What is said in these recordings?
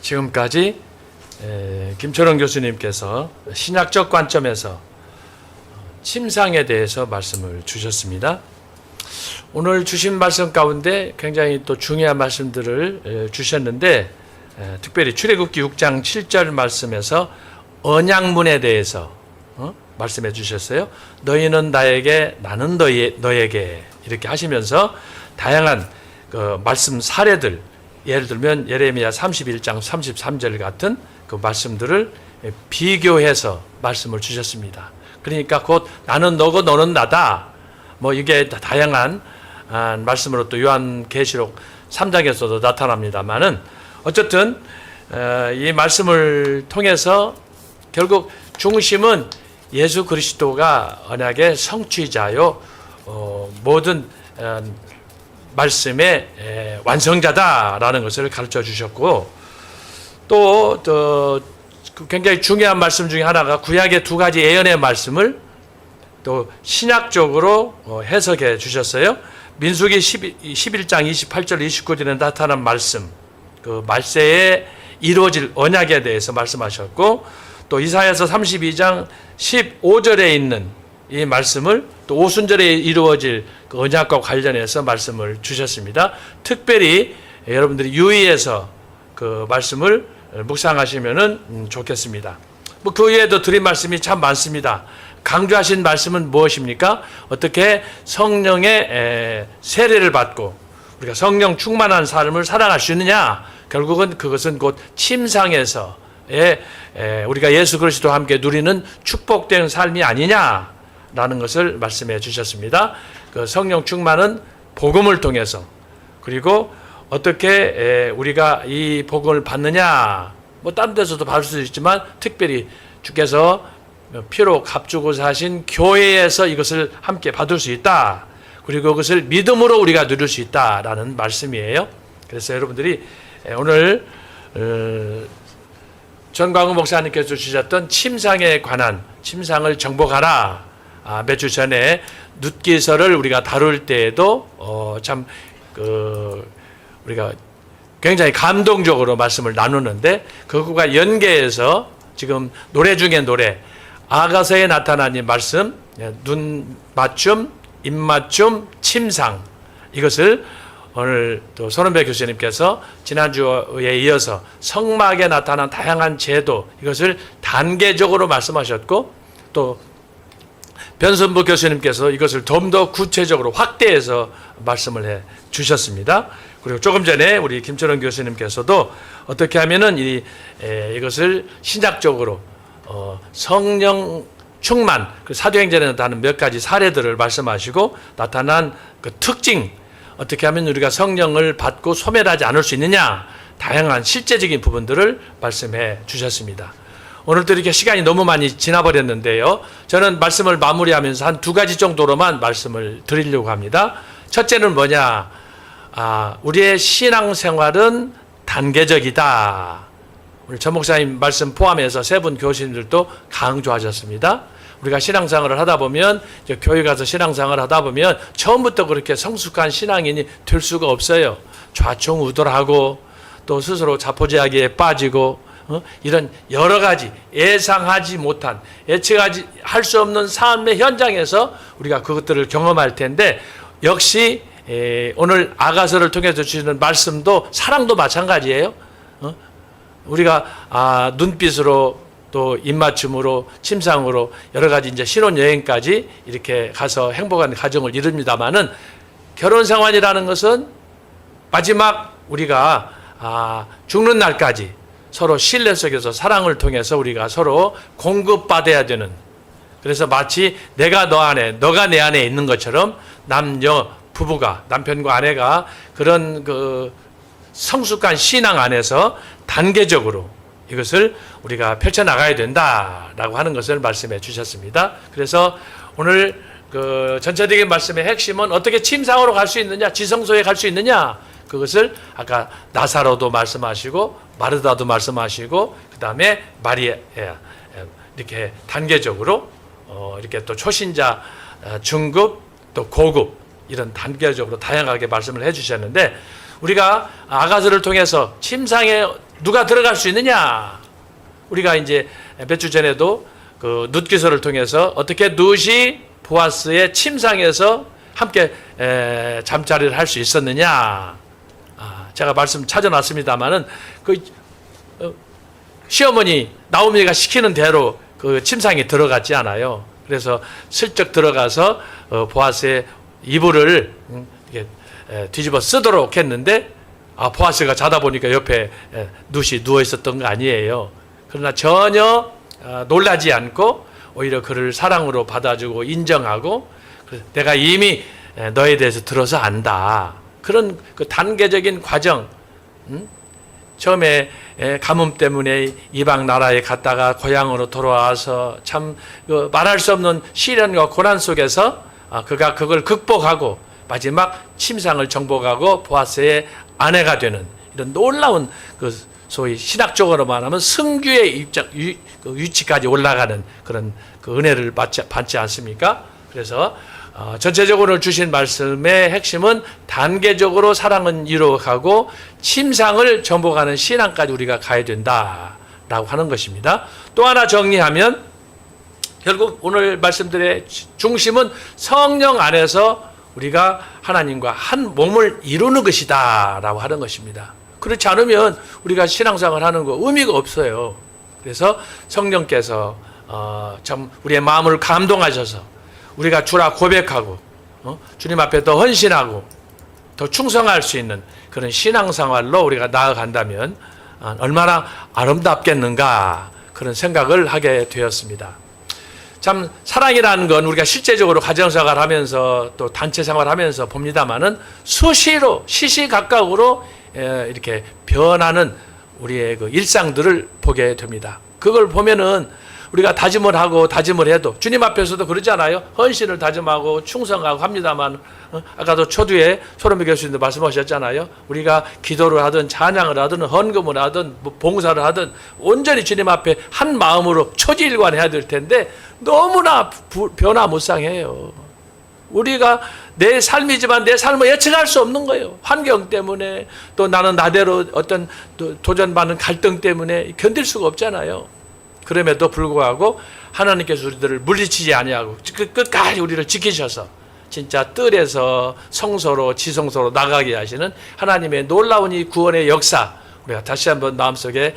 지금까지 김철원 교수님께서 신약적 관점에서 침상에 대해서 말씀을 주셨습니다. 오늘 주신 말씀 가운데 굉장히 또 중요한 말씀들을 주셨는데, 특별히 출애굽기 6장 7절 말씀에서 언약문에 대해서 말씀해 주셨어요. 너희는 나에게, 나는 너에게, 이렇게 하시면서 다양한 그 말씀 사례들, 예를 들면 예레미야 31장 33절 같은 그 말씀들을 비교해서 말씀을 주셨습니다. 그러니까 곧 나는 너고 너는 나다, 뭐 이게 다양한 말씀으로 또 요한계시록 3장에서도 나타납니다만은, 어쨌든 이 말씀을 통해서 결국 중심은 예수 그리스도가 언약의 성취자요, 모든 말씀의 완성자다라는 것을 가르쳐 주셨고, 또 굉장히 중요한 말씀 중에 하나가 구약의 두 가지 예언의 말씀을 또 신약적으로 해석해 주셨어요. 민수기 11장 28절 29절에 나타난 말씀, 그 말세에 이루어질 언약에 대해서 말씀하셨고, 또 이사야서 32장 15절에 있는 이 말씀을 또 오순절에 이루어질 그 언약과 관련해서 말씀을 주셨습니다. 특별히 여러분들이 유의해서 그 말씀을 묵상하시면 좋겠습니다. 뭐 그 외에도 드린 말씀이 참 많습니다. 강조하신 말씀은 무엇입니까? 어떻게 성령의 세례를 받고 우리가 성령 충만한 삶을 살아갈 수 있느냐? 결국은 그것은 곧 침상에서의 우리가 예수 그리스도와 함께 누리는 축복된 삶이 아니냐라는 것을 말씀해 주셨습니다. 그 성령 충만은 복음을 통해서, 그리고 어떻게 우리가 이 복음을 받느냐, 뭐 다른 데서도 받을 수 있지만 특별히 주께서 피로 값주고 사신 교회에서 이것을 함께 받을 수 있다. 그리고 그것을 믿음으로 우리가 누릴 수 있다라는 말씀이에요. 그래서 여러분들이 오늘 전광훈 목사님께서 주셨던 침상에 관한, 침상을 정복하라, 몇 주 전에 룻기서를 우리가 다룰 때에도 참 우리가 굉장히 감동적으로 말씀을 나누는데, 그것과 연계해서 지금 노래 중에 노래, 아가서에 나타난 이 말씀, 눈 맞춤, 입 맞춤, 침상, 이것을 오늘 또 손은배 교수님께서 지난주에 이어서 성막에 나타난 다양한 제도, 이것을 단계적으로 말씀하셨고, 또 변선부 교수님께서 이것을 좀 더 구체적으로 확대해서 말씀을 해 주셨습니다. 그리고 조금 전에 우리 김철원 교수님께서도 어떻게 하면은 이것을 신약적으로 성령 충만, 그 사도행전에 나타나는 몇 가지 사례들을 말씀하시고 나타난 그 특징, 어떻게 하면 우리가 성령을 받고 소멸하지 않을 수 있느냐, 다양한 실제적인 부분들을 말씀해 주셨습니다. 오늘도 이렇게 시간이 너무 많이 지나버렸는데요, 저는 말씀을 마무리하면서 한 두 가지 정도로만 말씀을 드리려고 합니다. 첫째는 뭐냐, 우리의 신앙생활은 단계적이다. 우리 전 목사님 말씀 포함해서 세 분 교수님들도 강조하셨습니다. 우리가 신앙생활을 하다 보면, 교회 가서 신앙생활을 하다 보면 처음부터 그렇게 성숙한 신앙인이 될 수가 없어요. 좌충우돌하고 또 스스로 자포자기에 빠지고 이런 여러 가지 예상하지 못한, 예측하지 할 수 없는 삶의 현장에서 우리가 그것들을 경험할 텐데, 역시 오늘 아가서를 통해서 주시는 말씀도 사랑도 마찬가지예요. 우리가 눈빛으로 또 입맞춤으로 침상으로 여러 가지 이제 신혼여행까지 이렇게 가서 행복한 가정을 이룹니다만은, 결혼 생활이라는 것은 마지막 우리가 죽는 날까지 서로 신뢰 속에서 사랑을 통해서 우리가 서로 공급받아야 되는, 그래서 마치 내가 너 안에, 너가 내 안에 있는 것처럼 남녀 부부가, 남편과 아내가 그런 그 성숙한 신앙 안에서 단계적으로 이것을 우리가 펼쳐나가야 된다라고 하는 것을 말씀해 주셨습니다. 그래서 오늘 그 전체적인 말씀의 핵심은 어떻게 침상으로 갈 수 있느냐, 지성소에 갈 수 있느냐, 그것을 아까 나사로도 말씀하시고 마르다도 말씀하시고 그 다음에 마리아, 이렇게 단계적으로 이렇게 또 초신자, 중급, 또 고급, 이런 단계적으로 다양하게 말씀을 해 주셨는데, 우리가 아가서를 통해서 침상에 누가 들어갈 수 있느냐? 우리가 이제 몇 주 전에도 그 룻기서를 통해서 어떻게 룻이 보아스의 침상에서 함께 잠자리를 할 수 있었느냐? 제가 말씀 찾아놨습니다만은 그 시어머니 나오미가 시키는 대로 그 침상에 들어갔지 않아요. 그래서 슬쩍 들어가서 보아스의 이불을 뒤집어 쓰도록 했는데 보아스가 자다 보니까 옆에 룻이 누워 있었던 거 아니에요. 그러나 전혀 놀라지 않고 오히려 그를 사랑으로 받아주고 인정하고 내가 이미 너에 대해서 들어서 안다. 그런 그 단계적인 과정. 처음에 가뭄 때문에 이방 나라에 갔다가 고향으로 돌아와서 참 말할 수 없는 시련과 고난 속에서 그가 그걸 극복하고 마지막 침상을 정복하고 보아스의 아내가 되는 이런 놀라운 그 소위 신학적으로 말하면 성규의 위치까지 올라가는 그런 그 은혜를 받지 않습니까? 그래서 전체적으로 주신 말씀의 핵심은 단계적으로 사랑은 이루어가고 침상을 정복하는 신앙까지 우리가 가야 된다라고 하는 것입니다. 또 하나 정리하면 결국 오늘 말씀들의 중심은 성령 안에서 우리가 하나님과 한 몸을 이루는 것이다 라고 하는 것입니다. 그렇지 않으면 우리가 신앙생활 하는 거 의미가 없어요. 그래서 성령께서 참 우리의 마음을 감동하셔서 우리가 주라 고백하고 주님 앞에 더 헌신하고 더 충성할 수 있는 그런 신앙생활로 우리가 나아간다면 얼마나 아름답겠는가 그런 생각을 하게 되었습니다. 참 사랑이라는 건 우리가 실제적으로 가정생활 하면서 또 단체생활 하면서 봅니다마는 수시로 시시각각으로 이렇게 변하는 우리의 그 일상들을 보게 됩니다. 그걸 보면은 우리가 다짐을 하고 다짐을 해도 주님 앞에서도 그러잖아요. 헌신을 다짐하고 충성하고 합니다만 아까도 초두에 소름이 교수님도 말씀하셨잖아요. 우리가 기도를 하든 찬양을 하든 헌금을 하든 봉사를 하든 온전히 주님 앞에 한 마음으로 초지일관해야 될 텐데 너무나 변화무쌍해요. 우리가 내 삶이지만 내 삶을 예측할 수 없는 거예요. 환경 때문에 또 나는 나대로 어떤 도전받는 갈등 때문에 견딜 수가 없잖아요. 그럼에도 불구하고 하나님께서 우리들을 물리치지 아니하고 끝까지 우리를 지키셔서 진짜 뜰에서 성소로 지성소로 나가게 하시는 하나님의 놀라운 이 구원의 역사 우리가 다시 한번 마음속에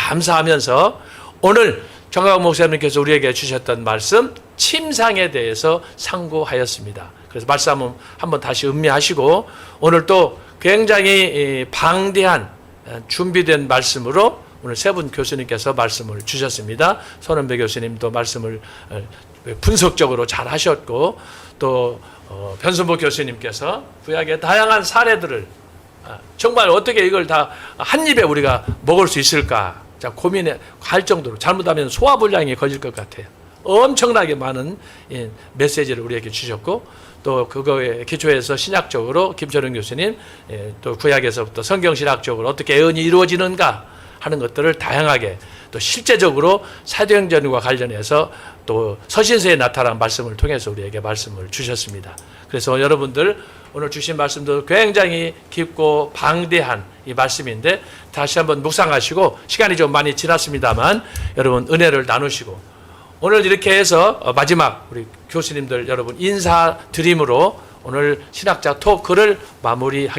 감사하면서 오늘 정광 목사님께서 우리에게 주셨던 말씀 침상에 대해서 상고하였습니다. 그래서 말씀 한번 다시 음미하시고 오늘 또 굉장히 방대한 준비된 말씀으로 오늘 세 분 교수님께서 말씀을 주셨습니다. 손은배 교수님도 말씀을 분석적으로 잘 하셨고 또 변순복 교수님께서 구약의 다양한 사례들을 정말 어떻게 이걸 다 한 입에 우리가 먹을 수 있을까 고민할 정도로 잘못하면 소화불량이 걸릴 것 같아요. 엄청나게 많은 메시지를 우리에게 주셨고 또 그거에 기초해서 신학적으로 김철웅 교수님 또 구약에서부터 성경신학적으로 어떻게 애언이 이루어지는가 하는 것들을 다양하게 또 실제적으로 사도행전과 관련해서 또 서신서에 나타난 말씀을 통해서 우리에게 말씀을 주셨습니다. 그래서 여러분들 오늘 주신 말씀도 굉장히 깊고 방대한 이 말씀인데 다시 한번 묵상하시고 시간이 좀 많이 지났습니다만 여러분 은혜를 나누시고 오늘 이렇게 해서 마지막 우리 교수님들 여러분 인사드림으로 오늘 신학자 토크를 마무리하겠습니다.